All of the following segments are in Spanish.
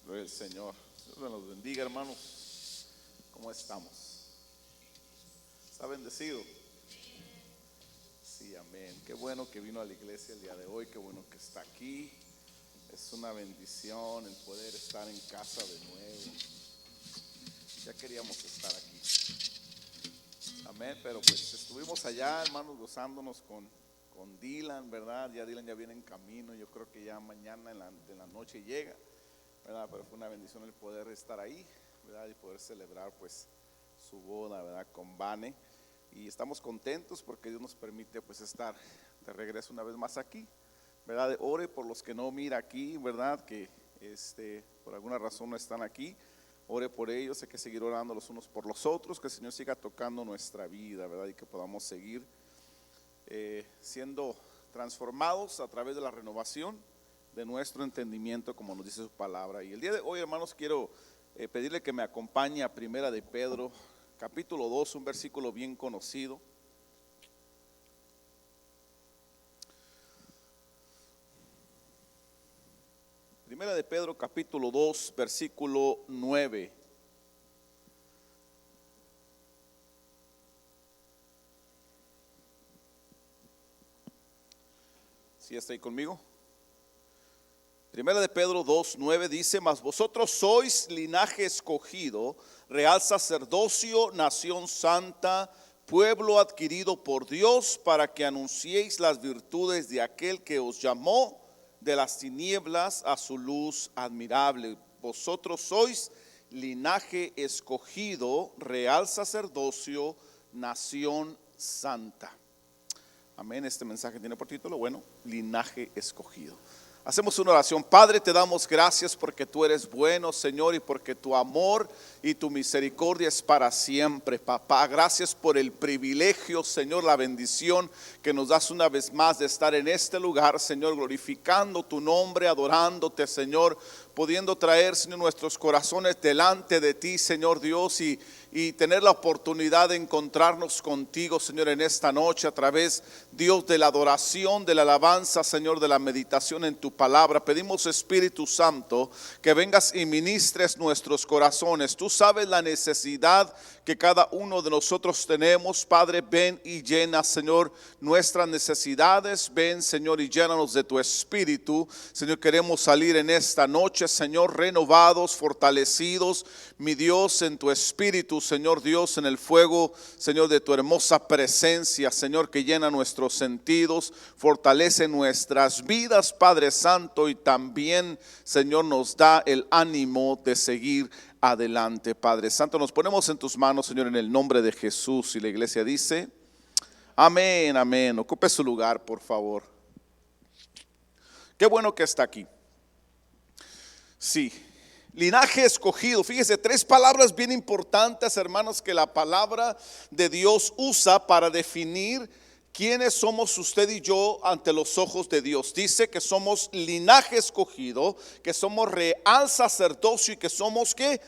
Gloria al Señor. Dios nos bendiga, hermanos. ¿Cómo estamos? ¿Está bendecido? Sí, amén. Qué bueno que vino a la iglesia el día de hoy. Qué bueno que está aquí. Es una bendición el poder estar en casa de nuevo. Ya queríamos estar aquí. Amén. Pero pues estuvimos allá, hermanos, gozándonos con Dylan, ¿verdad? Ya Dylan ya viene en camino. Yo creo que ya mañana en la noche llega, ¿verdad? Pero fue una bendición el poder estar ahí, ¿verdad? Y poder celebrar pues su boda, ¿verdad? Con Vane. Y estamos contentos porque Dios nos permite pues estar de regreso una vez más aquí, ¿verdad? Ore por los que no mira aquí, ¿verdad? Que por alguna razón no están aquí. Ore por ellos, hay que seguir orando los unos por los otros, que el Señor siga tocando nuestra vida, ¿verdad? Y que podamos seguir siendo transformados a través de la renovación de nuestro entendimiento, como nos dice su palabra. Y el día de hoy, hermanos, quiero pedirle que me acompañe a Primera de Pedro, capítulo 2, un versículo bien conocido. Primera de Pedro, capítulo 2, versículo 9. ¿Sí está ahí conmigo? Primera de Pedro 2, 9 dice: mas vosotros sois linaje escogido, real sacerdocio, nación santa, pueblo adquirido por Dios, para que anunciéis las virtudes de aquel que os llamó de las tinieblas a su luz admirable. Vosotros sois linaje escogido, real sacerdocio, nación santa. Amén. Este mensaje tiene por título, bueno, linaje escogido. Hacemos una oración. Padre, te damos gracias porque tú eres bueno, Señor, y porque tu amor y tu misericordia es para siempre, papá. Gracias por el privilegio, Señor, la bendición que nos das una vez más de estar en este lugar, Señor, glorificando tu nombre, adorándote, Señor, pudiendo traer, Señor, nuestros corazones delante de ti, Señor Dios, y tener la oportunidad de encontrarnos contigo, Señor, en esta noche a través, Dios, de la adoración, de la alabanza, Señor, de la meditación en tu palabra. Pedimos, Espíritu Santo, que vengas y ministres nuestros corazones. Tú sabes la necesidad que cada uno de nosotros tenemos, Padre. Ven y llena, Señor, nuestras necesidades. Ven, Señor, y llénanos de tu Espíritu. Señor, queremos salir en esta noche, Señor, renovados, fortalecidos, mi Dios, en tu Espíritu, Señor Dios, en el fuego, Señor, de tu hermosa presencia, Señor, que llena nuestros sentidos, fortalece nuestras vidas, Padre Santo, y también, Señor, nos da el ánimo de seguir adelante, Padre Santo. Nos ponemos en tus manos, Señor, en el nombre de Jesús. Y la iglesia dice: amén, amén. Ocupe su lugar, por favor. Qué bueno que está aquí. Sí, linaje escogido. Fíjese, tres palabras bien importantes, hermanos, que la palabra de Dios usa para definir quiénes somos usted y yo ante los ojos de Dios. Dice que somos linaje escogido, que somos real sacerdocio y que somos ¿qué?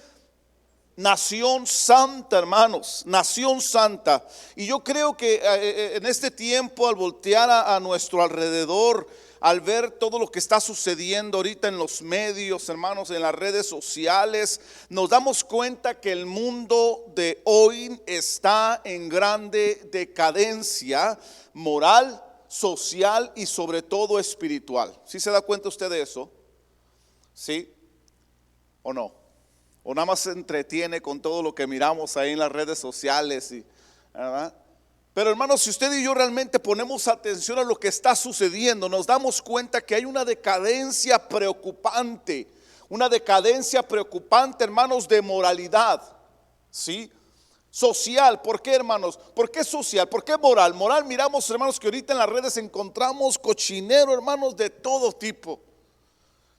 Nación santa, hermanos, nación santa. Y yo creo que en este tiempo, al voltear a nuestro alrededor, al ver todo lo que está sucediendo ahorita en los medios, hermanos, en las redes sociales, nos damos cuenta que el mundo de hoy está en grande decadencia moral, social y sobre todo espiritual. ¿Sí se da cuenta usted de eso? ¿Sí o no? O nada más se entretiene con todo lo que miramos ahí en las redes sociales, ¿verdad? Pero hermanos, si usted y yo realmente ponemos atención a lo que está sucediendo, nos damos cuenta que hay una decadencia preocupante, hermanos, de moralidad, ¿sí? Social. ¿Por qué, hermanos? ¿Por qué social? ¿Por qué moral? Moral, miramos, hermanos, que ahorita en las redes encontramos cochinero, hermanos, de todo tipo.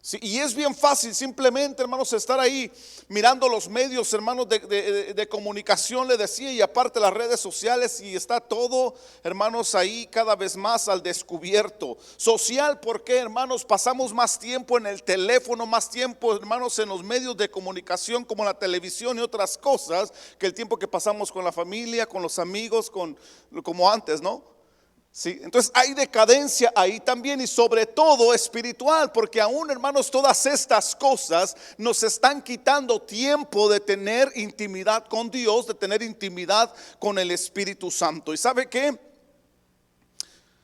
Sí, y es bien fácil simplemente, hermanos, estar ahí mirando los medios, hermanos, de comunicación, le decía, y aparte las redes sociales, y está todo, hermanos, ahí cada vez más al descubierto. Social, ¿por qué, hermanos? Pasamos más tiempo en el teléfono, más tiempo, hermanos, en los medios de comunicación como la televisión y otras cosas, que el tiempo que pasamos con la familia, con los amigos, como antes, ¿no? Sí, entonces hay decadencia ahí también, y sobre todo espiritual, porque aún, hermanos, todas estas cosas nos están quitando tiempo de tener intimidad con Dios, de tener intimidad con el Espíritu Santo. ¿Y sabe qué?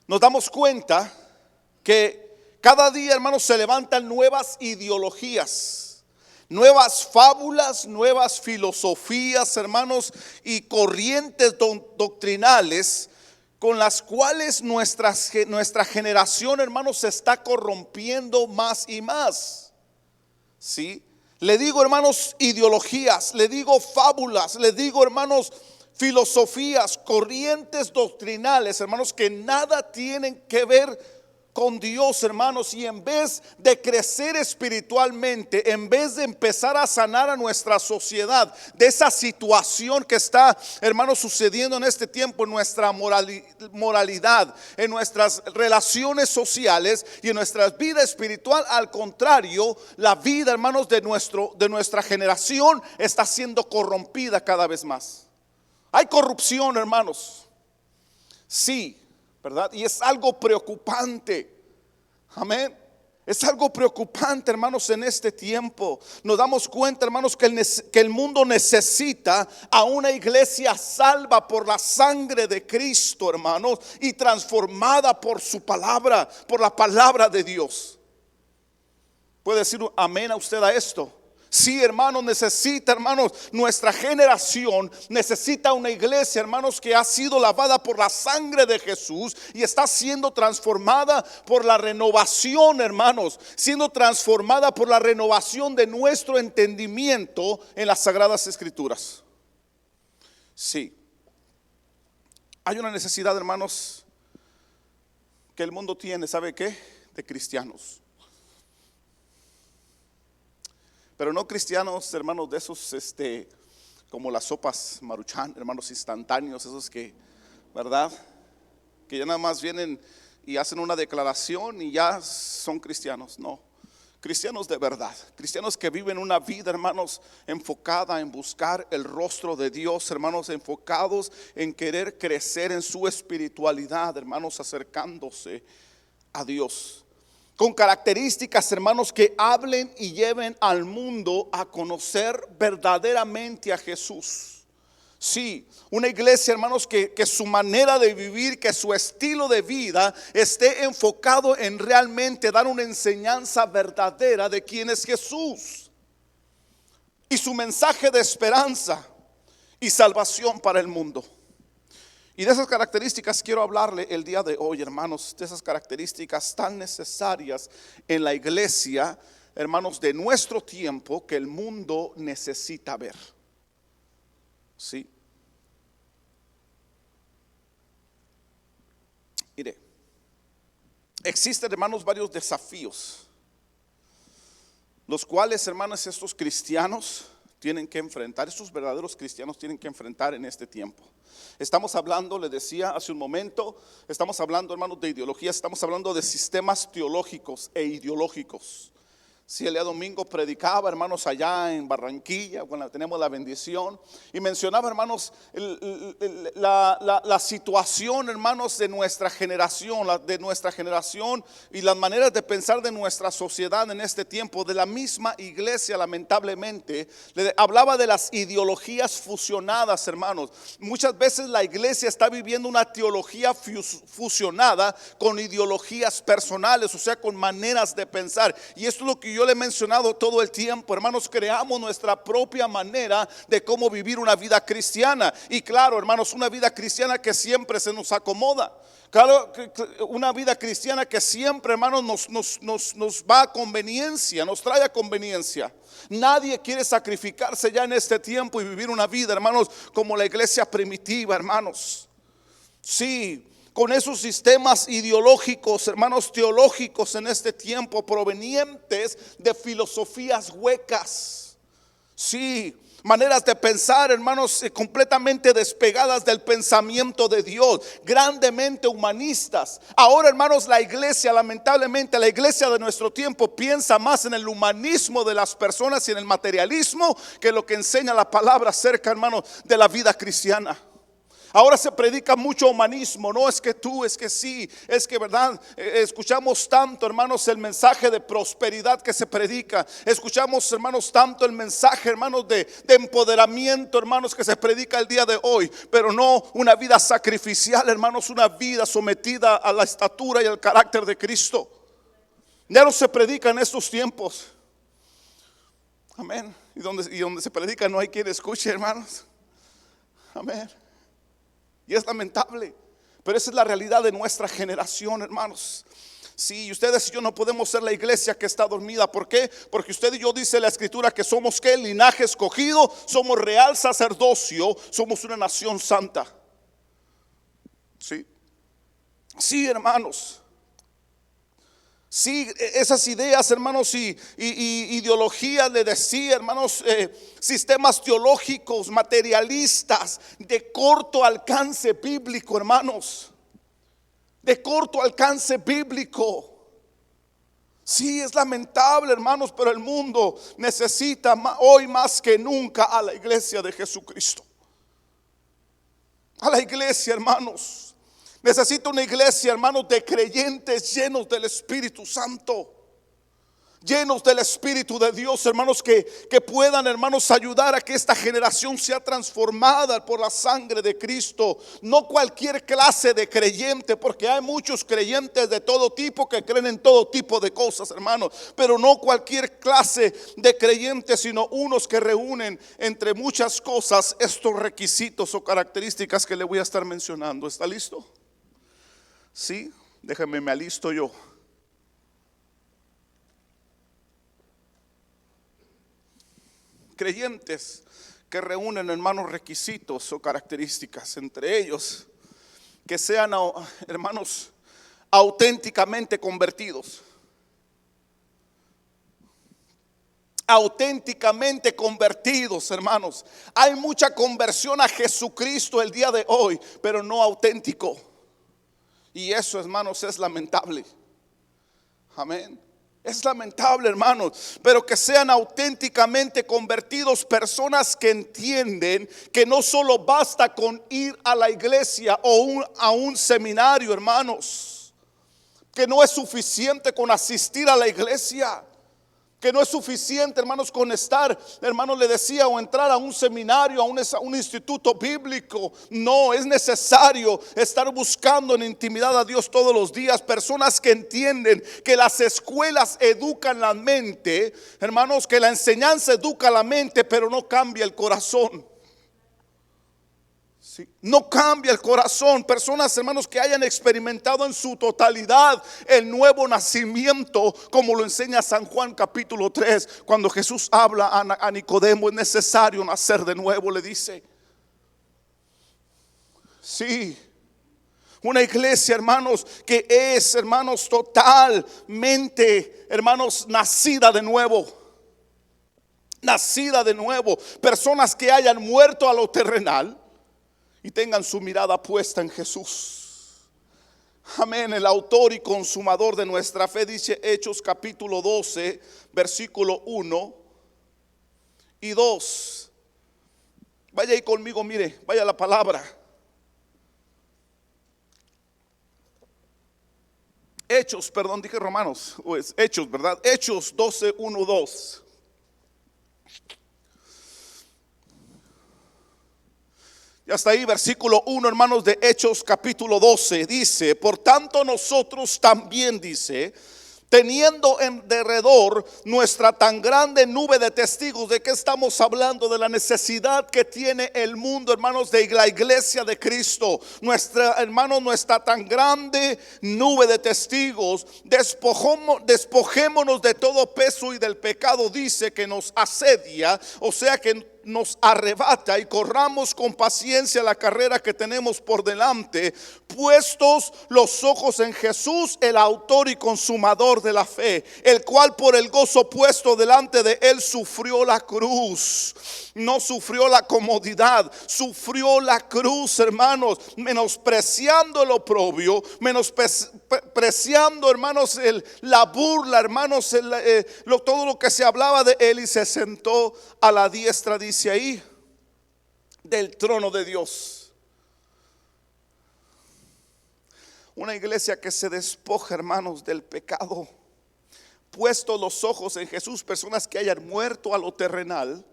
Nos damos cuenta que cada día, hermanos, se levantan nuevas ideologías, nuevas fábulas, nuevas filosofías, hermanos, y corrientes doctrinales con las cuales nuestra generación, hermanos, se está corrompiendo más y más. ¿Sí? Le digo, hermanos, ideologías, le digo fábulas, le digo, hermanos, filosofías, corrientes doctrinales, hermanos, que nada tienen que ver con Dios, hermanos, y en vez de crecer espiritualmente, en vez de empezar a sanar a nuestra sociedad de esa situación que está, hermanos, sucediendo en este tiempo, en nuestra moralidad, en nuestras relaciones sociales y en nuestra vida espiritual, al contrario, la vida, hermanos, de nuestra generación está siendo corrompida cada vez más. Hay corrupción, hermanos. Sí, ¿verdad? Y es algo preocupante. Amén. Es algo preocupante, hermanos, en este tiempo. Nos damos cuenta, hermanos, que el mundo necesita a una iglesia salva por la sangre de Cristo, hermanos, y transformada por su palabra, por la palabra de Dios. ¿Puede decir amén a usted a esto? Sí, hermanos, necesita, hermanos, nuestra generación necesita una iglesia, hermanos, que ha sido lavada por la sangre de Jesús y está siendo transformada por la renovación, hermanos, siendo transformada por la renovación de nuestro entendimiento en las Sagradas Escrituras. Sí, hay una necesidad, hermanos, que el mundo tiene, ¿sabe qué? De cristianos. Pero no cristianos, hermanos, de esos como las sopas Maruchan, hermanos, instantáneos, esos que, ¿verdad? Que ya nada más vienen y hacen una declaración y ya son cristianos. No, cristianos de verdad, cristianos que viven una vida, hermanos, enfocada en buscar el rostro de Dios, hermanos, enfocados en querer crecer en su espiritualidad, hermanos, acercándose a Dios. Con características, hermanos, que hablen y lleven al mundo a conocer verdaderamente a Jesús. Sí, una iglesia, hermanos, que su manera de vivir, que su estilo de vida esté enfocado en realmente dar una enseñanza verdadera de quién es Jesús y su mensaje de esperanza y salvación para el mundo. Y de esas características quiero hablarle el día de hoy, hermanos, de esas características tan necesarias en la iglesia, hermanos, de nuestro tiempo, que el mundo necesita ver. Sí. Mire, existen, hermanos, varios desafíos, los cuales, hermanos, estos cristianos tienen que enfrentar, estos verdaderos cristianos tienen que enfrentar en este tiempo. Estamos hablando, le decía hace un momento, estamos hablando, hermanos, de ideologías, estamos hablando de sistemas teológicos e ideológicos. Si el día domingo predicaba, hermanos, allá en Barranquilla, cuando tenemos la bendición, y mencionaba, hermanos, la situación, hermanos, de nuestra generación, y las maneras de pensar de nuestra sociedad en este tiempo, de la misma iglesia, lamentablemente, hablaba de las ideologías fusionadas, hermanos. Muchas veces la iglesia está viviendo una teología fusionada con ideologías personales, o sea, con maneras de pensar, y esto es lo que yo le he mencionado todo el tiempo, hermanos. Creamos nuestra propia manera de cómo vivir una vida cristiana. Y claro, hermanos, una vida cristiana que siempre se nos acomoda. Claro, una vida cristiana que siempre, hermanos, nos va a conveniencia, nos trae a conveniencia. Nadie quiere sacrificarse ya en este tiempo y vivir una vida, hermanos, como la iglesia primitiva, hermanos. Sí, con esos sistemas ideológicos, hermanos, teológicos en este tiempo, provenientes de filosofías huecas. Sí, maneras de pensar, hermanos, completamente despegadas del pensamiento de Dios, grandemente humanistas. Ahora, hermanos, la iglesia, lamentablemente, la iglesia de nuestro tiempo piensa más en el humanismo de las personas y en el materialismo que lo que enseña la palabra acerca, hermanos, de la vida cristiana. Ahora se predica mucho humanismo, no es que tú, es que sí, es que verdad. Escuchamos tanto, hermanos, el mensaje de prosperidad que se predica. Escuchamos, hermanos, tanto el mensaje, hermanos, de empoderamiento, hermanos, que se predica el día de hoy. Pero no una vida sacrificial, hermanos, una vida sometida a la estatura y al carácter de Cristo. Ya no se predica en estos tiempos. Amén. Y donde se predica no hay quien escuche, hermanos. Amén. Y es lamentable, pero esa es la realidad de nuestra generación, hermanos. Sí, ustedes y yo no podemos ser la iglesia que está dormida. ¿Por qué? Porque usted y yo, dice la escritura, que somos ¿qué? Linaje escogido, somos real sacerdocio, somos una nación santa. Sí, sí, hermanos. Sí, esas ideas, hermanos, y ideologías, le decía, hermanos, sistemas teológicos, materialistas, de corto alcance bíblico, hermanos, de corto alcance bíblico. Sí, es lamentable, hermanos, pero el mundo necesita hoy más que nunca a la iglesia de Jesucristo. A la iglesia, hermanos. Necesito una iglesia, hermanos, de creyentes llenos del Espíritu Santo, llenos del Espíritu de Dios, hermanos, que puedan, hermanos, ayudar a que esta generación sea transformada por la sangre de Cristo. No cualquier clase de creyente, porque hay muchos creyentes de todo tipo que creen en todo tipo de cosas, hermanos, pero no cualquier clase de creyentes, sino unos que reúnen entre muchas cosas estos requisitos o características que le voy a estar mencionando. ¿Está listo? Sí, déjame, me alisto yo. Creyentes que reúnen, hermanos, requisitos o características, entre ellos que sean, hermanos, auténticamente convertidos. Auténticamente convertidos, hermanos. Hay mucha conversión a Jesucristo el día de hoy, pero no auténtico. Y eso, hermanos, es lamentable. Amén. Es lamentable, hermanos, pero que sean auténticamente convertidos, personas que entienden que no solo basta con ir a la iglesia o a un seminario, hermanos, que no es suficiente con asistir a la iglesia, que no es suficiente, hermanos, con estar, hermanos, le decía, o entrar a un seminario, a un instituto bíblico. No, es necesario estar buscando en intimidad a Dios todos los días. Personas que entienden que las escuelas educan la mente, hermanos, que la enseñanza educa la mente, pero no cambia el corazón. No cambia el corazón. Personas, hermanos, que hayan experimentado en su totalidad el nuevo nacimiento, como lo enseña San Juan capítulo 3, cuando Jesús habla a Nicodemo: es necesario nacer de nuevo, le dice. Sí, una iglesia, hermanos, que es, hermanos, totalmente, hermanos, nacida de nuevo. Nacida de nuevo. Personas que hayan muerto a lo terrenal y tengan su mirada puesta en Jesús. Amén. El autor y consumador de nuestra fe, dice Hechos capítulo 12, versículo 1 y 2. Vaya ahí conmigo, mire, vaya la palabra. Hechos, perdón, dije Romanos, o es Hechos, ¿verdad? Hechos 12, 1, 2. Y hasta ahí, versículo 1, hermanos, de Hechos capítulo 12, dice: por tanto nosotros también, dice, teniendo en derredor nuestra tan grande nube de testigos. ¿De qué estamos hablando? De la necesidad que tiene el mundo, hermanos, de la iglesia de Cristo. Nuestra tan grande nube de testigos. Despojémonos de todo peso y del pecado, dice, que nos asedia, o sea, que nos arrebata, y corramos con paciencia la carrera que tenemos por delante, puestos los ojos en Jesús, el autor y consumador de la fe, el cual por el gozo puesto delante de él sufrió la cruz. No sufrió la comodidad, sufrió la cruz, hermanos, menospreciando el oprobio, menospreciando, hermanos, la burla, hermanos, todo lo que se hablaba de él, y se sentó a la diestra, dice ahí, del trono de Dios. Una iglesia que se despoja, hermanos, del pecado. Puesto los ojos en Jesús, personas que hayan muerto a lo terrenal,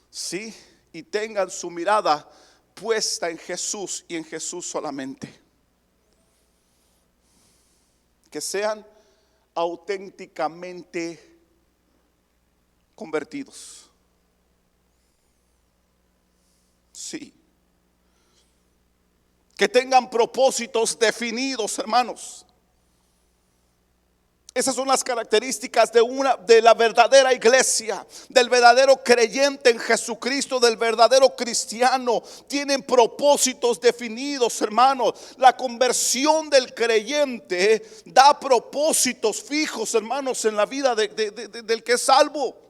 sí, y tengan su mirada puesta en Jesús y en Jesús solamente. Que sean auténticamente convertidos. Sí. Que tengan propósitos definidos, hermanos. Esas son las características de la verdadera iglesia, del verdadero creyente en Jesucristo, del verdadero cristiano. Tienen propósitos definidos, hermanos. La conversión del creyente da propósitos fijos, hermanos, en la vida del que es salvo.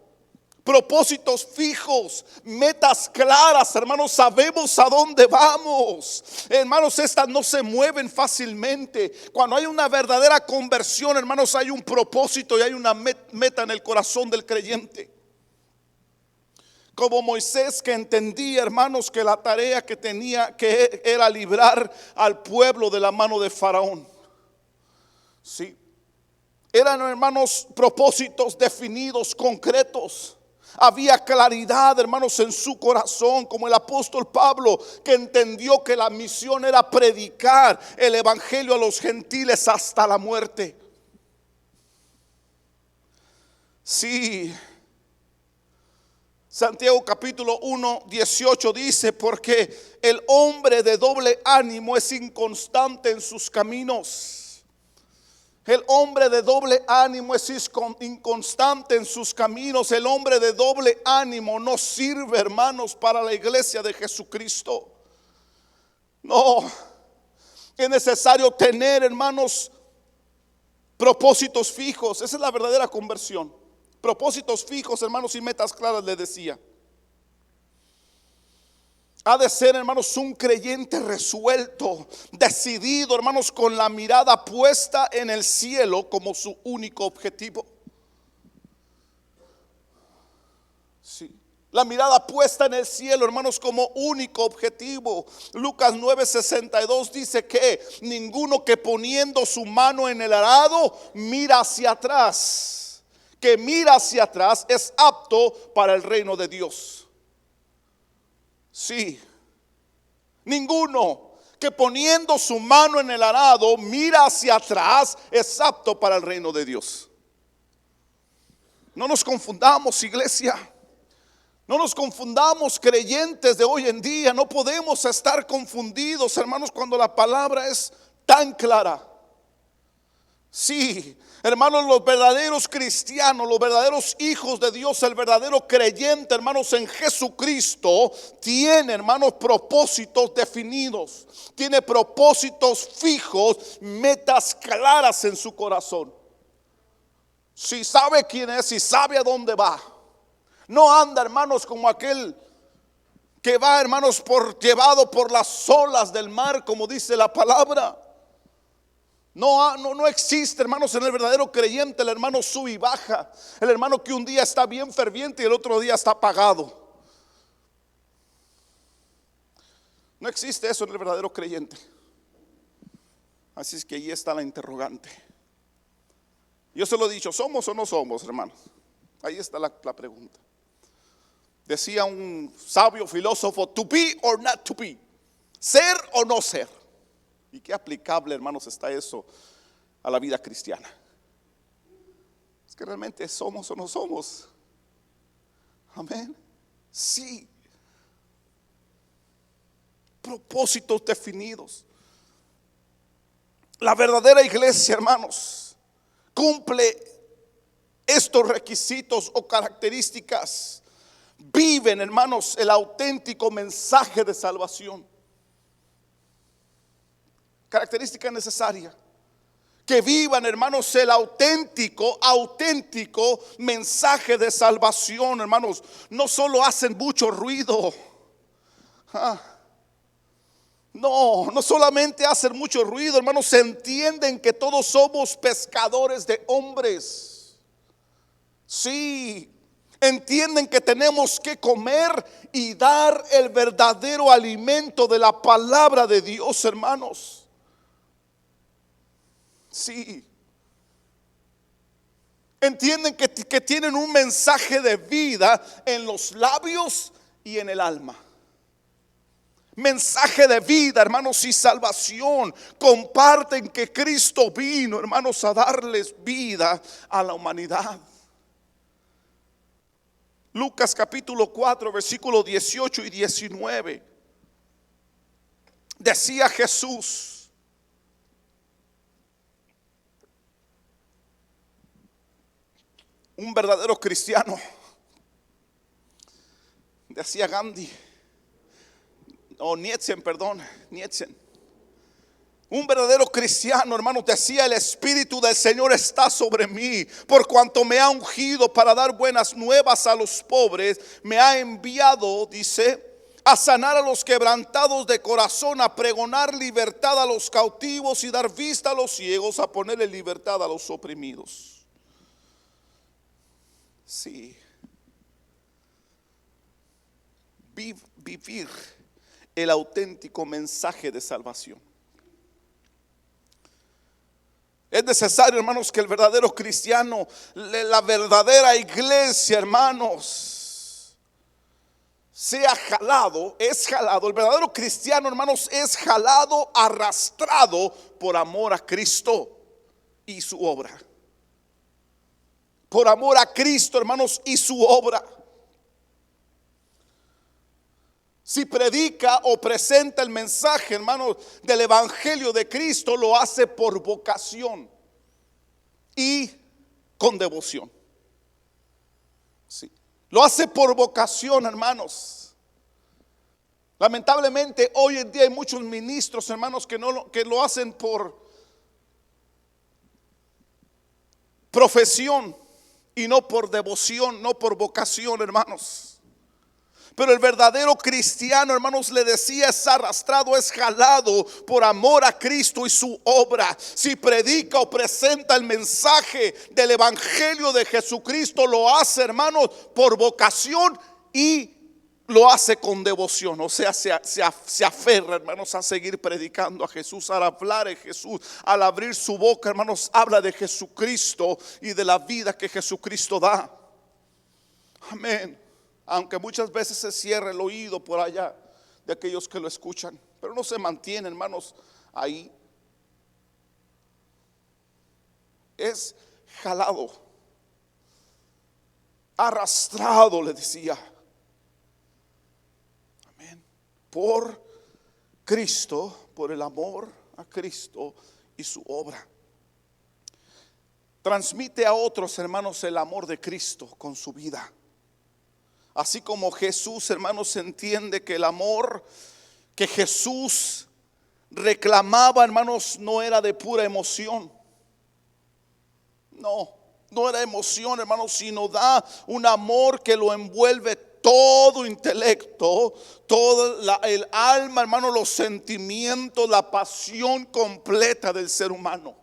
Propósitos fijos, metas claras, hermanos, sabemos a dónde vamos. Hermanos, estas no se mueven fácilmente. Cuando hay una verdadera conversión, hermanos, hay un propósito y hay una meta en el corazón del creyente. Como Moisés, que entendía, hermanos, que la tarea que tenía que era librar al pueblo de la mano de Faraón. Sí. Eran, hermanos, propósitos definidos, concretos. Había claridad, hermanos, en su corazón, como el apóstol Pablo, que entendió que la misión era predicar el evangelio a los gentiles hasta la muerte. Sí. Santiago capítulo 1, 18 dice: porque el hombre de doble ánimo es inconstante en sus caminos. El hombre de doble ánimo es inconstante en sus caminos. El hombre de doble ánimo no sirve, hermanos, para la iglesia de Jesucristo. No, es necesario tener, hermanos, propósitos fijos. Esa es la verdadera conversión. Propósitos fijos, hermanos, y metas claras, les decía. Ha de ser, hermanos, un creyente resuelto, decidido, hermanos, con la mirada puesta en el cielo como su único objetivo. Sí. La mirada puesta en el cielo, hermanos, como único objetivo. Lucas 9:62 dice que ninguno que poniendo su mano en el arado mira hacia atrás, que mira hacia atrás es apto para el reino de Dios. Sí, ninguno que poniendo su mano en el arado mira hacia atrás es apto para el reino de Dios. No nos confundamos, iglesia. No nos confundamos, creyentes de hoy en día. No podemos estar confundidos, hermanos, cuando la palabra es tan clara. Sí, hermanos, los verdaderos cristianos, los verdaderos hijos de Dios, el verdadero creyente, hermanos, en Jesucristo, tiene, hermanos, propósitos definidos, tiene propósitos fijos, metas claras en su corazón. Si sabe quién es, si sabe a dónde va, no anda, hermanos, como aquel que va, hermanos, llevado por las olas del mar, como dice la palabra. No existe, hermanos, en el verdadero creyente el hermano sube y baja. El hermano que un día está bien ferviente y el otro día está apagado. No existe eso en el verdadero creyente. Así es que ahí está la interrogante. Yo se lo he dicho: ¿somos o no somos, hermanos? Ahí está la pregunta. Decía un sabio filósofo: to be or not to be, ser o no ser. Y qué aplicable, hermanos, está eso a la vida cristiana. Es que realmente somos o no somos. Amén. Sí. Propósitos definidos. La verdadera iglesia, hermanos, cumple estos requisitos o características. Viven, hermanos, el auténtico mensaje de salvación. Característica necesaria: que vivan, hermanos, el auténtico mensaje de salvación, hermanos. No solo hacen mucho ruido. No solamente hacen mucho ruido, hermanos. Entienden que todos somos pescadores de hombres. Sí, entienden que tenemos que comer y dar el verdadero alimento de la palabra de Dios, hermanos. Sí. Entienden que tienen un mensaje de vida en los labios y en el alma. Mensaje de vida, hermanos, y salvación. Comparten que Cristo vino, hermanos, a darles vida a la humanidad. Lucas capítulo 4, versículos 18 y 19. Decía Jesús: un verdadero cristiano, decía Gandhi, Nietzsche, un verdadero cristiano, hermanos, decía: el Espíritu del Señor está sobre mí, por cuanto me ha ungido para dar buenas nuevas a los pobres. Me ha enviado, dice, a sanar a los quebrantados de corazón, a pregonar libertad a los cautivos y dar vista a los ciegos, a poner en libertad a los oprimidos. Sí. Vivir el auténtico mensaje de salvación. Es necesario, hermanos, que el verdadero cristiano, la verdadera iglesia, hermanos, sea jalado, es jalado. El verdadero cristiano, hermanos, es jalado, arrastrado por amor a Cristo y su obra. Por amor a Cristo, hermanos, y su obra. Si predica o presenta el mensaje, hermanos, del evangelio de Cristo, lo hace por vocación y con devoción. Sí. Lo hace por vocación, hermanos. Lamentablemente hoy en día hay muchos ministros, hermanos, que lo hacen por profesión y no por devoción, no por vocación, hermanos. Pero el verdadero cristiano, hermanos, le decía, es arrastrado, es jalado por amor a Cristo y su obra. Si predica o presenta el mensaje del evangelio de Jesucristo, lo hace, hermanos, por vocación y lo hace con devoción. O sea, se aferra, hermanos, a seguir predicando a Jesús, al hablar de Jesús, al abrir su boca, hermanos, habla de Jesucristo y de la vida que Jesucristo da. Amén. Aunque muchas veces se cierra el oído por allá de aquellos que lo escuchan, pero no se mantiene, hermanos, ahí. Es jalado, arrastrado, le decía. Amén. Por Cristo, por el amor a Cristo y su obra. Transmite a otros, hermanos, el amor de Cristo con su vida. Así como Jesús, hermanos, entiende que el amor que Jesús reclamaba, hermanos, no era de pura emoción. No era emoción, hermanos, sino da un amor que lo envuelve todo intelecto, todo el alma, hermanos, los sentimientos, la pasión completa del ser humano.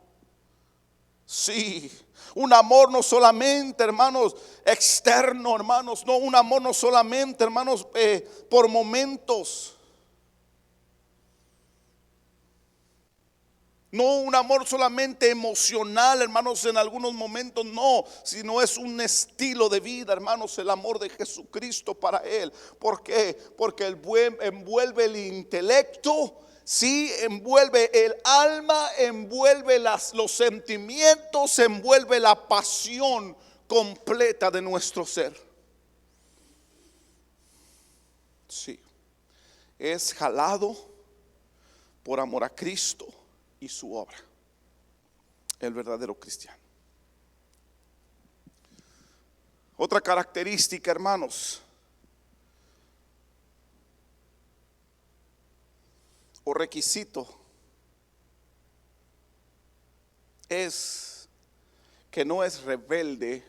Sí. Un amor no solamente, hermanos, externo, hermanos. No, un amor no solamente, hermanos, por momentos. No un amor solamente emocional, hermanos, en algunos momentos, no. Sino es un estilo de vida, hermanos, el amor de Jesucristo para él. ¿Por qué? Porque envuelve el intelecto. Sí, envuelve el alma, envuelve los sentimientos, envuelve la pasión completa de nuestro ser. Sí, es jalado por amor a Cristo y su obra, el verdadero cristiano. Otra característica, hermanos, o requisito, es que no es rebelde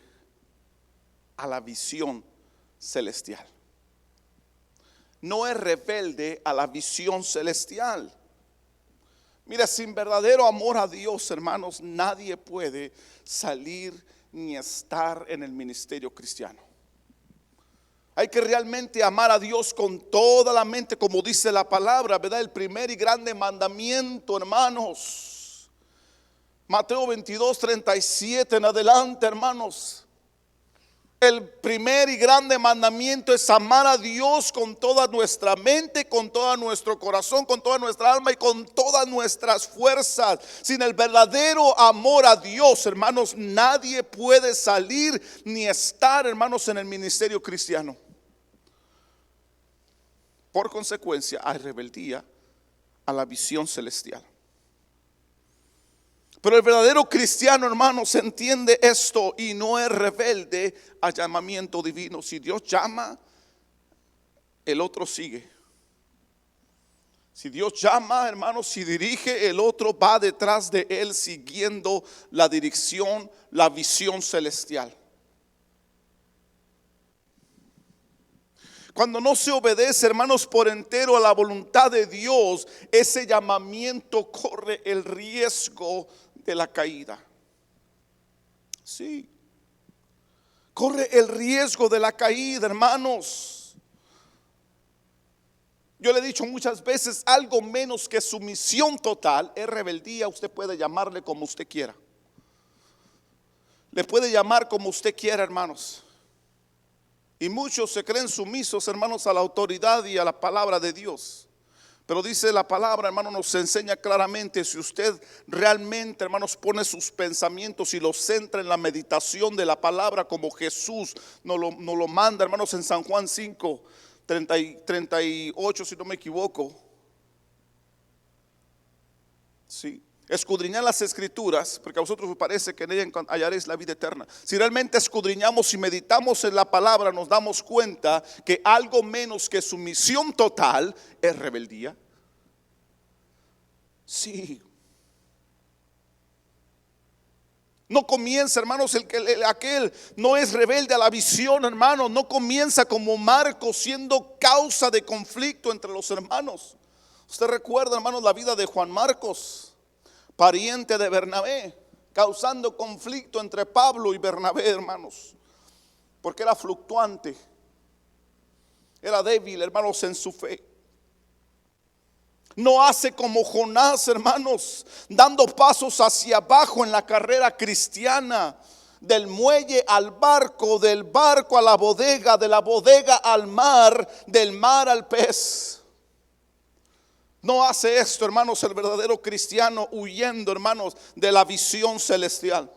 a la visión celestial. No es rebelde a la visión celestial. Mira, sin verdadero amor a Dios, hermanos, nadie puede salir ni estar en el ministerio cristiano. Hay que realmente amar a Dios con toda la mente, como dice la palabra, ¿verdad? El primer y grande mandamiento, hermanos. Mateo 22:37 en adelante, hermanos. El primer y grande mandamiento es amar a Dios con toda nuestra mente, con todo nuestro corazón, con toda nuestra alma y con todas nuestras fuerzas. Sin el verdadero amor a Dios, hermanos, nadie puede salir ni estar, hermanos, en el ministerio cristiano. Por consecuencia, hay rebeldía a la visión celestial. Pero el verdadero cristiano, hermanos, entiende esto y no es rebelde al llamamiento divino. Si Dios llama, el otro sigue. Si Dios llama, hermanos, si dirige, el otro va detrás de él siguiendo la dirección, la visión celestial. Cuando no se obedece, hermanos, por entero a la voluntad de Dios, ese llamamiento corre el riesgo de la caída. Sí, corre el riesgo de la caída, hermanos. Yo le he dicho muchas veces, algo menos que sumisión total es rebeldía. Usted puede llamarle como usted quiera. Le puede llamar como usted quiera, hermanos. Y muchos se creen sumisos, hermanos, a la autoridad y a la palabra de Dios. Pero dice la palabra, hermano, nos enseña claramente, si usted realmente, hermanos, pone sus pensamientos y los centra en la meditación de la palabra como Jesús nos lo manda, hermanos, en San Juan 5, 38, si no me equivoco. Sí. Escudriñar las escrituras, porque a vosotros os parece que en ellas hallaréis la vida eterna. Si realmente escudriñamos y meditamos en la palabra, nos damos cuenta que algo menos que sumisión total es rebeldía. Sí. No comienza, hermanos, aquel no es rebelde a la visión, hermanos. No comienza como Marcos siendo causa de conflicto entre los hermanos. Usted recuerda, hermanos, la vida de Juan Marcos, pariente de Bernabé, causando conflicto entre Pablo y Bernabé, hermanos, porque era fluctuante, era débil, hermanos, en su fe. No hace como Jonás, hermanos, dando pasos hacia abajo en la carrera cristiana, del muelle al barco, del barco a la bodega, de la bodega al mar, del mar al pez. No hace esto, hermanos, el verdadero cristiano, huyendo, hermanos, de la visión celestial.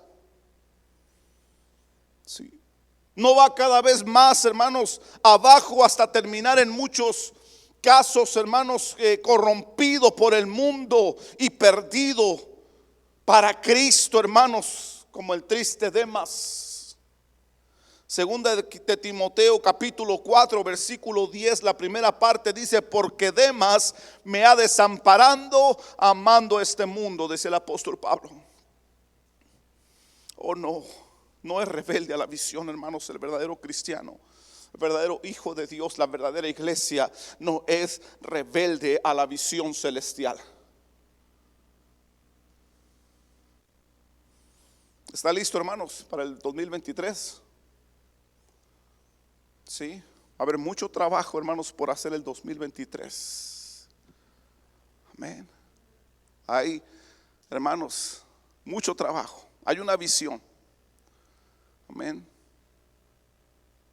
Sí. No va cada vez más, hermanos, abajo hasta terminar en muchos casos, hermanos, corrompido por el mundo y perdido para Cristo, hermanos, como el triste Demas. Segunda de Timoteo capítulo 4 versículo 10, la primera parte dice: porque Demas me ha desamparando amando este mundo, dice el apóstol Pablo. Oh no, no es rebelde a la visión, hermanos, el verdadero cristiano. El verdadero hijo de Dios, la verdadera iglesia, no es rebelde a la visión celestial. ¿Está listo, hermanos, para el 2023? Sí, va a haber mucho trabajo, hermanos, por hacer el 2023. Amén. Hay, hermanos, mucho trabajo. Hay una visión. Amén.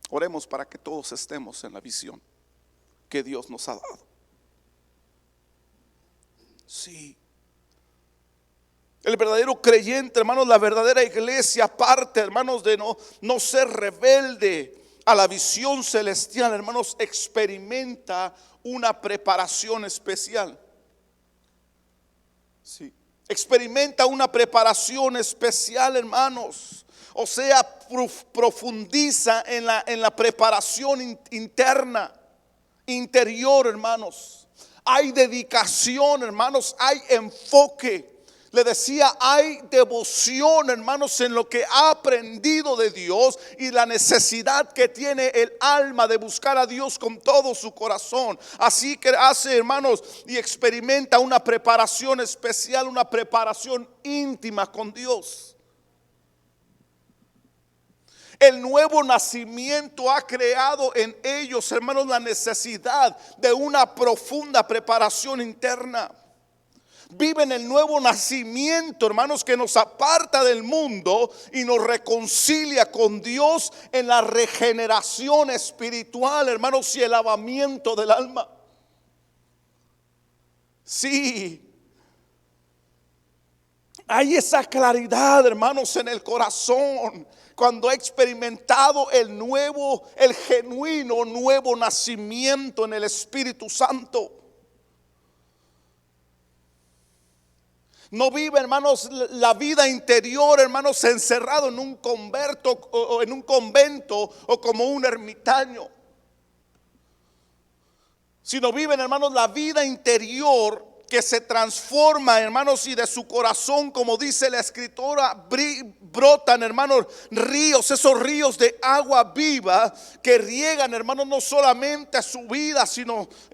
Oremos para que todos estemos en la visión que Dios nos ha dado. Sí. El verdadero creyente, hermanos, la verdadera iglesia, aparte, hermanos, de no ser rebelde a la visión celestial, hermanos, experimenta una preparación especial. Sí. Experimenta una preparación especial, hermanos. O sea, profundiza en la preparación interna, interior, hermanos. Hay dedicación, hermanos, hay enfoque. Le decía, hay devoción, hermanos, en lo que ha aprendido de Dios y la necesidad que tiene el alma de buscar a Dios con todo su corazón. Así que hace, hermanos, y experimenta una preparación especial, una preparación íntima con Dios. El nuevo nacimiento ha creado en ellos, hermanos, la necesidad de una profunda preparación interna. Viven el nuevo nacimiento, hermanos, que nos aparta del mundo y nos reconcilia con Dios en la regeneración espiritual, hermanos, y el lavamiento del alma. Sí, hay esa claridad, hermanos, en el corazón cuando he experimentado el genuino nuevo nacimiento en el Espíritu Santo. No vive, hermanos, la vida interior, hermanos, encerrado en un convento o en un convento o como un ermitaño, sino viven, hermanos, la vida interior que se transforma, hermanos, y de su corazón, como dice la escritora, brotan, hermanos, ríos, esos ríos de agua viva que riegan, hermanos, no solamente a su vida,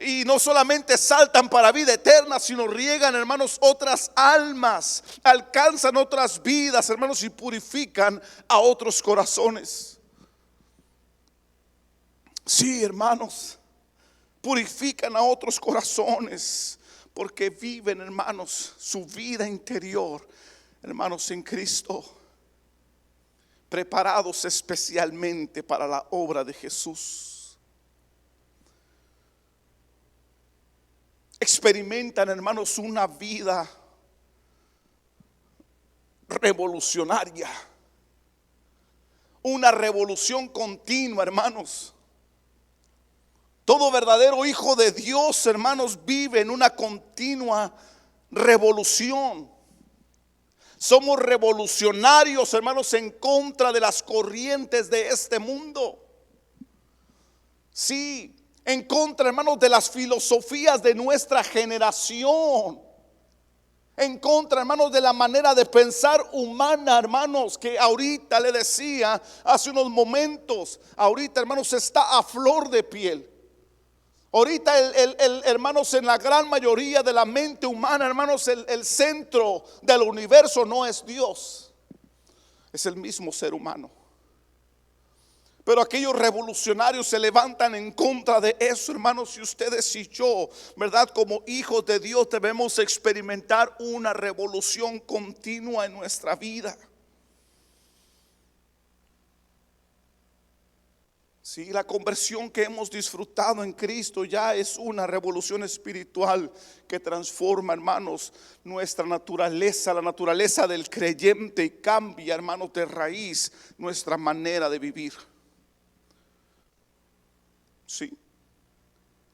y no solamente saltan para vida eterna, sino riegan, hermanos, otras almas, alcanzan otras vidas, hermanos, y purifican a otros corazones. Sí, hermanos, purifican a otros corazones, porque viven, hermanos, su vida interior, hermanos, en Cristo, preparados especialmente para la obra de Jesús. Experimentan, hermanos, una vida revolucionaria, una revolución continua, hermanos. Todo verdadero hijo de Dios, hermanos, vive en una continua revolución. Somos revolucionarios, hermanos, en contra de las corrientes de este mundo. Sí, en contra, hermanos, de las filosofías de nuestra generación. En contra, hermanos, de la manera de pensar humana, hermanos, que ahorita le decía hace unos momentos, ahorita, hermanos, está a flor de piel. Ahorita, hermanos, en la gran mayoría de la mente humana, hermanos, el centro del universo no es Dios, es el mismo ser humano. Pero aquellos revolucionarios se levantan en contra de eso, hermanos, y ustedes y yo, ¿verdad? Como hijos de Dios debemos experimentar una revolución continua en nuestra vida. Sí, la conversión que hemos disfrutado en Cristo ya es una revolución espiritual que transforma, hermanos, nuestra naturaleza, la naturaleza del creyente, y cambia, hermanos, de raíz nuestra manera de vivir. Sí.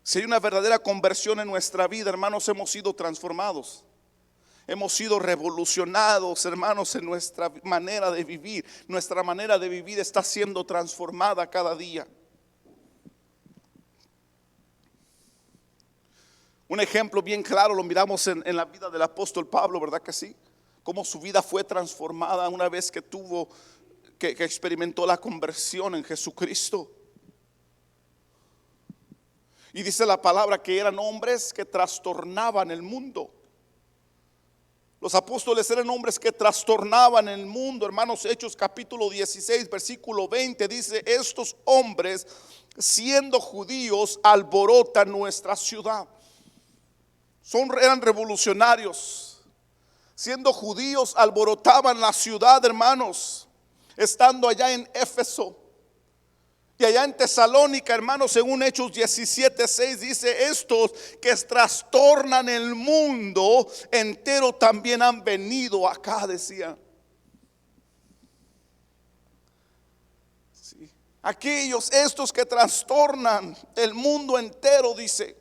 Si hay una verdadera conversión en nuestra vida, hermanos, hemos sido transformados. Hemos sido revolucionados, hermanos, en nuestra manera de vivir. Nuestra manera de vivir está siendo transformada cada día. Un ejemplo bien claro lo miramos en la vida del apóstol Pablo, ¿verdad que sí? Cómo su vida fue transformada una vez que que experimentó la conversión en Jesucristo. Y dice la palabra que eran hombres que trastornaban el mundo. Los apóstoles eran hombres que trastornaban el mundo, hermanos. Hechos capítulo 16, versículo 20 dice: estos hombres, siendo judíos, alborotan nuestra ciudad. Eran revolucionarios. Siendo judíos, alborotaban la ciudad, hermanos. Estando allá en Éfeso y allá en Tesalónica, hermanos, según Hechos 17:6 dice: estos que trastornan el mundo entero también han venido acá, decía. Sí. Estos que trastornan el mundo entero, dice.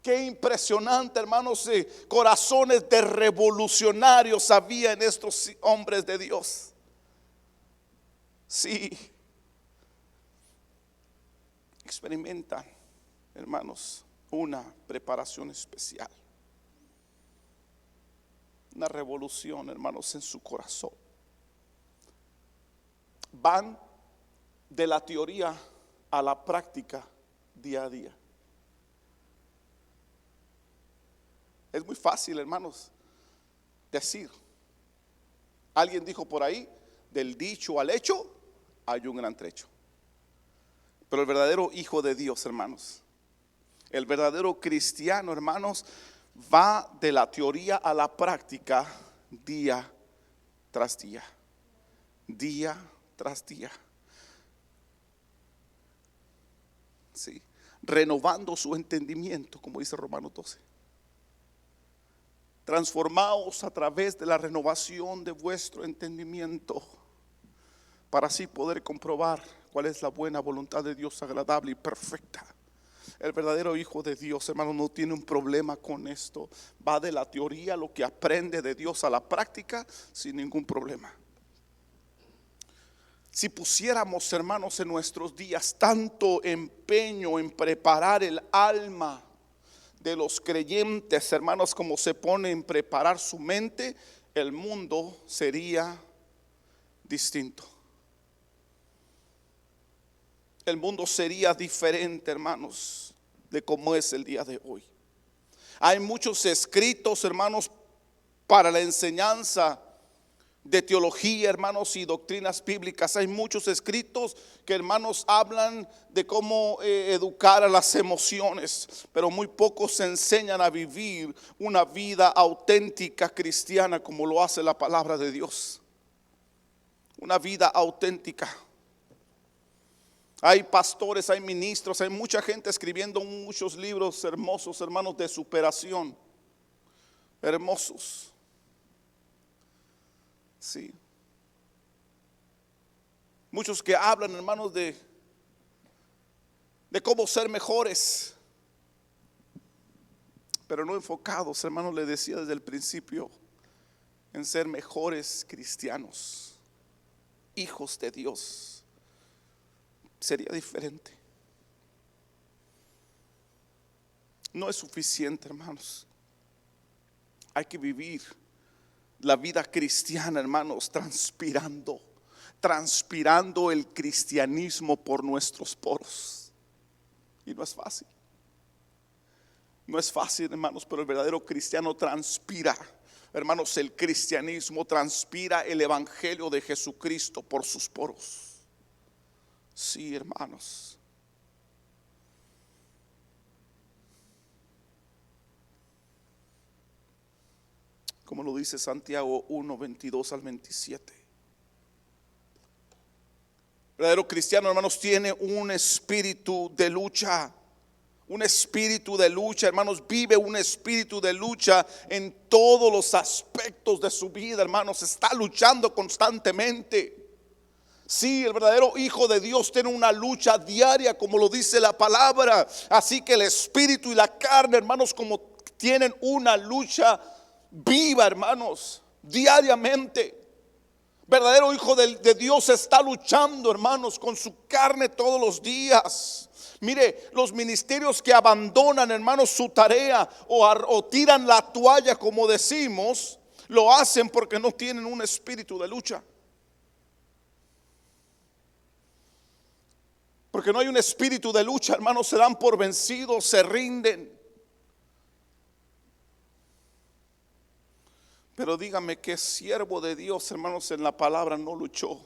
Qué impresionante, hermanos, corazones de revolucionarios había en estos hombres de Dios. Sí. Experimentan, hermanos, una preparación especial, una revolución, hermanos, en su corazón. Van de la teoría a la práctica día a día. Es muy fácil, hermanos, decir. Alguien dijo por ahí: del dicho al hecho hay un gran trecho. Pero el verdadero hijo de Dios, hermanos, el verdadero cristiano, hermanos, va de la teoría a la práctica día tras día, día tras día. Sí, renovando su entendimiento, como dice Romanos 12. Transformaos a través de la renovación de vuestro entendimiento, para así poder comprobar cuál es la buena voluntad de Dios, agradable y perfecta. El verdadero hijo de Dios, hermano, no tiene un problema con esto. Va de la teoría, lo que aprende de Dios, a la práctica sin ningún problema. Si pusiéramos, hermanos, en nuestros días tanto empeño en preparar el alma de los creyentes, hermanos, como se pone en preparar su mente, el mundo sería distinto. El mundo sería diferente, hermanos, de cómo es el día de hoy. Hay muchos escritos, hermanos, para la enseñanza de teología, hermanos, y doctrinas bíblicas. Hay muchos escritos que, hermanos, hablan de cómo educar a las emociones, pero muy pocos se enseñan a vivir una vida auténtica cristiana como lo hace la palabra de Dios. Una vida auténtica. Hay pastores, hay ministros, hay mucha gente escribiendo muchos libros hermosos, hermanos, de superación. Hermosos. Sí. Muchos que hablan, hermanos, de cómo ser mejores, pero no enfocados, hermanos, le decía desde el principio, en ser mejores cristianos, hijos de Dios. Sería diferente. No es suficiente, hermanos. Hay que vivir la vida cristiana, hermanos, transpirando el cristianismo por nuestros poros. Y no es fácil. No es fácil, hermanos, pero el verdadero cristiano transpira. Hermanos, el cristianismo transpira el evangelio de Jesucristo por sus poros. Sí, hermanos. Como lo dice Santiago 1, 22 al 27. El verdadero cristiano, hermanos, tiene un espíritu de lucha. Un espíritu de lucha, hermanos, vive un espíritu de lucha en todos los aspectos de su vida, hermanos. Está luchando constantemente. Sí, el verdadero hijo de Dios tiene una lucha diaria, como lo dice la palabra. Así que el espíritu y la carne, hermanos, como tienen una lucha viva, hermanos, diariamente. Verdadero hijo de Dios está luchando, hermanos, con su carne todos los días. Mire, los ministerios que abandonan, hermanos, su tarea o tiran la toalla, como decimos, lo hacen porque no tienen un espíritu de lucha. Porque no hay un espíritu de lucha, hermanos, se dan por vencidos, se rinden. Pero dígame, qué siervo de Dios, hermanos, en la palabra no luchó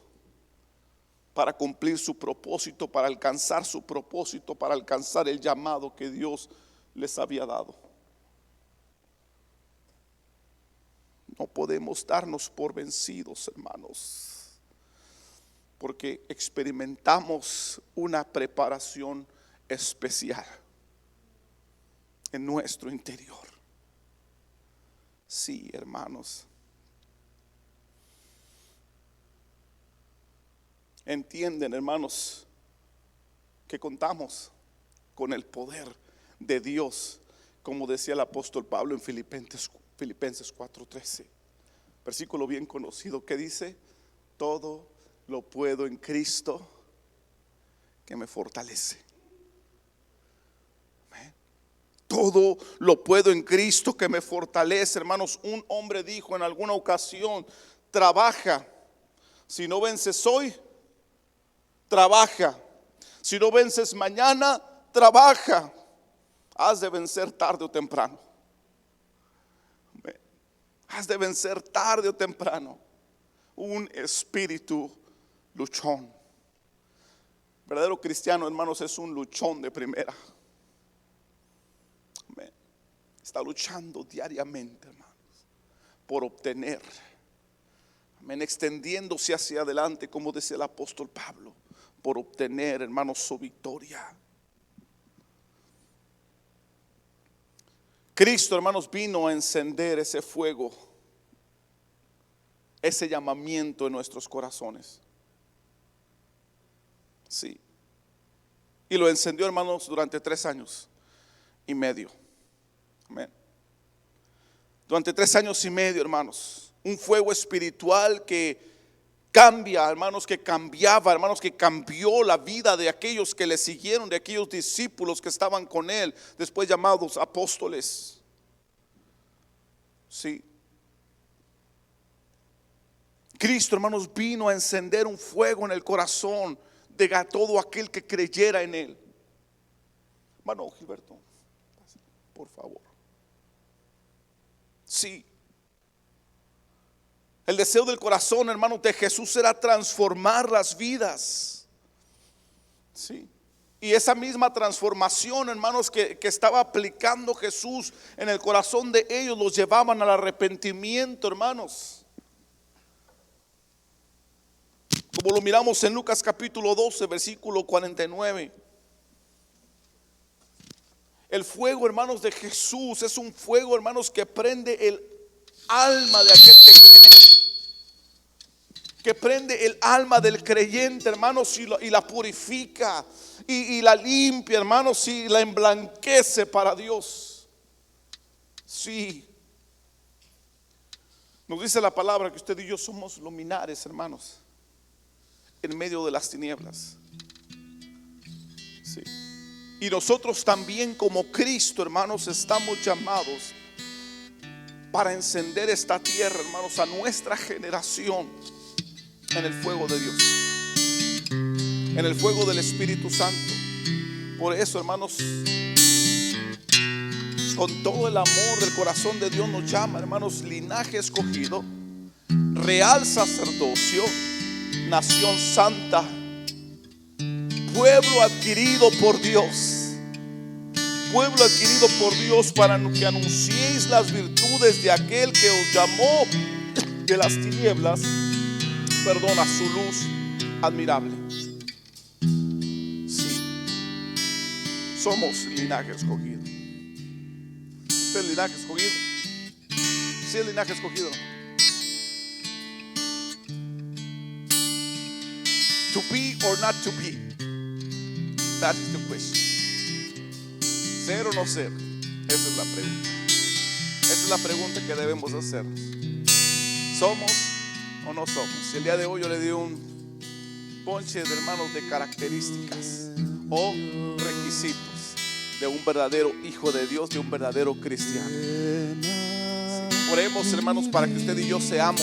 para cumplir su propósito, para alcanzar su propósito, para alcanzar el llamado que Dios les había dado. No podemos darnos por vencidos, hermanos, porque experimentamos una preparación especial en nuestro interior. Sí, hermanos. Entienden, hermanos, que contamos con el poder de Dios, como decía el apóstol Pablo en Filipenses 4:13, versículo bien conocido, que dice: todo lo puedo en Cristo que me fortalece. Todo lo puedo en Cristo que me fortalece, hermanos. Un hombre dijo en alguna ocasión: trabaja, si no vences hoy, trabaja, si no vences mañana, trabaja. Has de vencer tarde o temprano. Has de vencer tarde o temprano. Un espíritu luchón. Verdadero cristiano, hermanos, es un luchón de primera. Está luchando diariamente, hermanos, por obtener. Amén. Extendiéndose hacia adelante, como decía el apóstol Pablo, por obtener, hermanos, su victoria. Cristo, hermanos, vino a encender ese fuego, ese llamamiento en nuestros corazones. Sí. Y lo encendió, hermanos, durante 3 años y medio. Amén. Durante 3 años y medio, hermanos, un fuego espiritual que cambia, hermanos, que cambiaba, hermanos, que cambió la vida de aquellos que le siguieron, de aquellos discípulos que estaban con él, después llamados apóstoles. Sí. Cristo, hermanos, vino a encender un fuego en el corazón de todo aquel que creyera en él. Hermano Gilberto, por favor. Sí. El deseo del corazón, hermanos, de Jesús era transformar las vidas. Sí. Y esa misma transformación, hermanos, que estaba aplicando Jesús en el corazón de ellos, los llevaban al arrepentimiento, hermanos. Como lo miramos en Lucas capítulo 12, versículo 49. El fuego, hermanos, de Jesús es un fuego, hermanos, que prende el alma de aquel que cree en él. Que prende el alma del creyente, hermanos, y la purifica y la limpia, hermanos, y la emblanquece para Dios. Sí. Nos dice la palabra que usted y yo somos luminares, hermanos, en medio de las tinieblas. Sí. Y nosotros también, como Cristo, hermanos, estamos llamados para encender esta tierra, hermanos, a nuestra generación en el fuego de Dios, en el fuego del Espíritu Santo. Por eso, hermanos, con todo el amor del corazón de Dios nos llama, hermanos, linaje escogido, real sacerdocio, nación santa, pueblo adquirido por Dios, pueblo adquirido por Dios, para que anunciéis las virtudes de aquel que os llamó de las tinieblas, perdón, a su luz admirable. Sí, somos linaje escogido. ¿Usted es linaje escogido? Sí, es linaje escogido. To be or not to be, that is the question. ¿Ser o no ser? Esa es la pregunta. Esa es la pregunta que debemos hacer. ¿Somos o no somos? Si el día de hoy yo le di un ponche de, hermanos, de características o requisitos de un verdadero hijo de Dios, de un verdadero cristiano. Sí. Oremos, hermanos, para que usted y yo seamos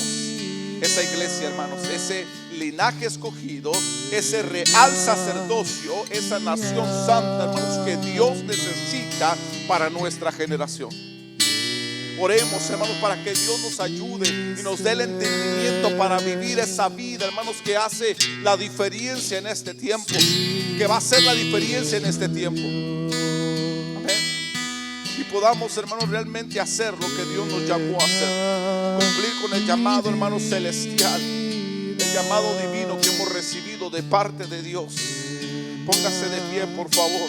esa iglesia, hermanos, ese linaje escogido, ese real sacerdocio, esa nación santa, hermanos, que Dios necesita para nuestra generación. Oremos, hermanos, para que Dios nos ayude y nos dé el entendimiento para vivir esa vida, hermanos, que hace la diferencia en este tiempo, que va a hacer la diferencia en este tiempo. Amén. Y podamos, hermanos, realmente hacer lo que Dios nos llamó a hacer, cumplir con el llamado, hermanos, celestial, el llamado divino que hemos recibido de parte de Dios. Póngase de pie, por favor,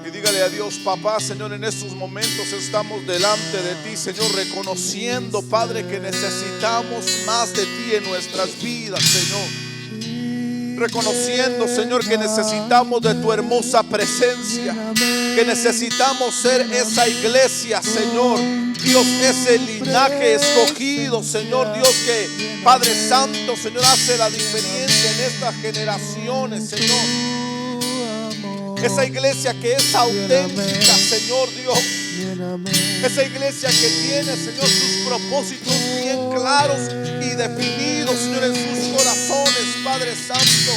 y dígale a Dios: papá, Señor, en estos momentos estamos delante de ti, Señor, reconociendo, Padre, que necesitamos más de ti en nuestras vidas, Señor. Reconociendo, Señor, que necesitamos de tu hermosa presencia, que necesitamos ser esa iglesia, Señor Dios, ese linaje escogido, Señor Dios, que Padre Santo, Señor, hace la diferencia en estas generaciones, Señor. Esa iglesia que es auténtica, Señor Dios. Esa iglesia que tiene, Señor, sus propósitos bien claros y definidos, Señor, en sus corazones, Padre Santo.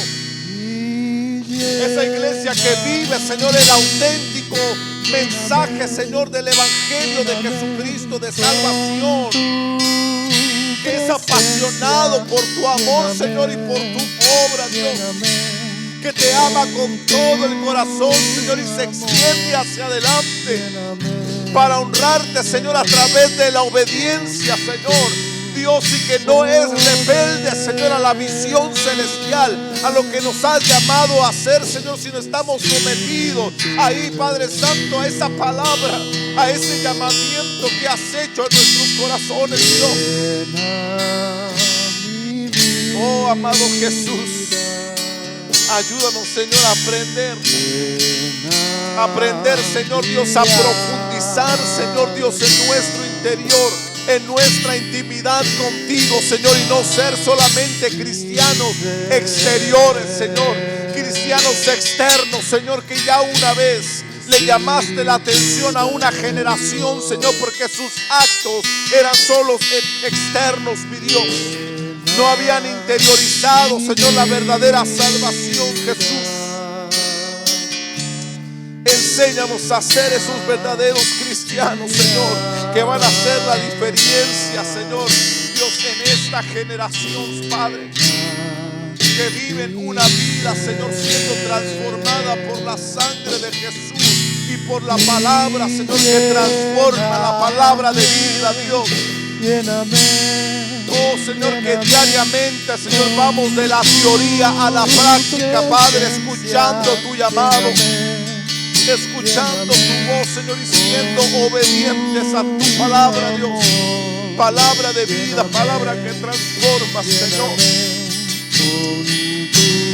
Esa iglesia que vive, Señor, el auténtico mensaje, Señor, del evangelio de Jesucristo de salvación. Que es apasionado por tu amor, Señor, y por tu obra, Dios. que te ama con todo el corazón, Señor, y se extiende hacia adelante para honrarte, Señor, a través de la obediencia, Señor. Dios, y que no es rebelde, Señor, a la visión celestial, a lo que nos has llamado a hacer, Señor, sino estamos sometidos ahí, Padre Santo, a esa palabra, a ese llamamiento que has hecho en nuestros corazones, Dios. Oh, amado Jesús, ayúdanos, Señor, a aprender, Señor Dios, a profundizar, Señor Dios, en nuestro interior, en nuestra intimidad contigo, Señor, y no ser solamente cristianos exteriores, Señor, cristianos externos, Señor, que ya una vez le llamaste la atención a una generación, Señor, porque sus actos eran solo externos, mi Dios. No habían interiorizado, Señor, la verdadera salvación, Jesús. Enséñanos a ser esos verdaderos cristianos, Señor, que van a hacer la diferencia, Señor, Dios, en esta generación, Padre, que viven una vida, Señor, siendo transformada por la sangre de Jesús y por la palabra, Señor, que transforma, la palabra de vida, Dios. Oh, Señor, que diariamente, Señor, vamos de la teoría a la práctica, Padre, escuchando tu llamado, escuchando tu voz, Señor, y siendo obedientes a tu palabra, Dios. Palabra de vida, palabra que transforma, Señor.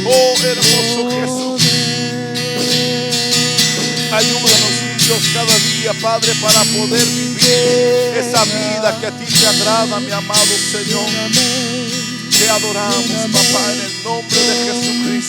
Oh, hermoso Jesús, ayúdanos, Dios, cada día, Padre, para poder vivir esa vida que a ti te agrada, mi amado Señor. Te adoramos, papá, en el nombre de Jesucristo.